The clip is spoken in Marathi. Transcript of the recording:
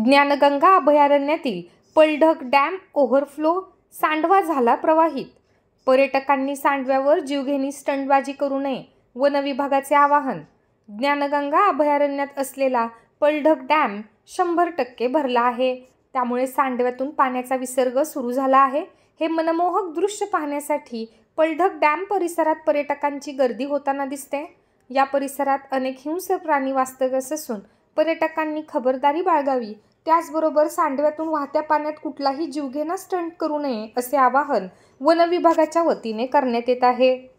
ज्ञानगंगा अभयारण्यातील पलढग डॅम ओव्हरफ्लो, सांडवा झाला प्रवाहित। पर्यटकांनी सांडव्यावर जीवघेणी स्टंटबाजी करू नये, वन विभागाचे आवाहन। ज्ञानगंगा अभयारण्यात असलेला पलढग डॅम 100% भरला आहे, त्यामुळे सांडव्यातून पाण्याचा विसर्ग सुरू झाला आहे। हे मनमोहक दृश्य पाहण्यासाठी पलढग डॅम परिसरात पर्यटकांची गर्दी होताना दिसते। या परिसरात अनेक हिंस्र प्राणी वास्तव्यास असून पर्यटकांनी खबरदारी बाळगावी, त्याचबरोबर सांडव्यातून वाहत्या पाण्यात कुठलाही जीवघेणा स्टंट करू नये, असे आवाहन वन विभागाच्या वतीने करण्यात येत आहे।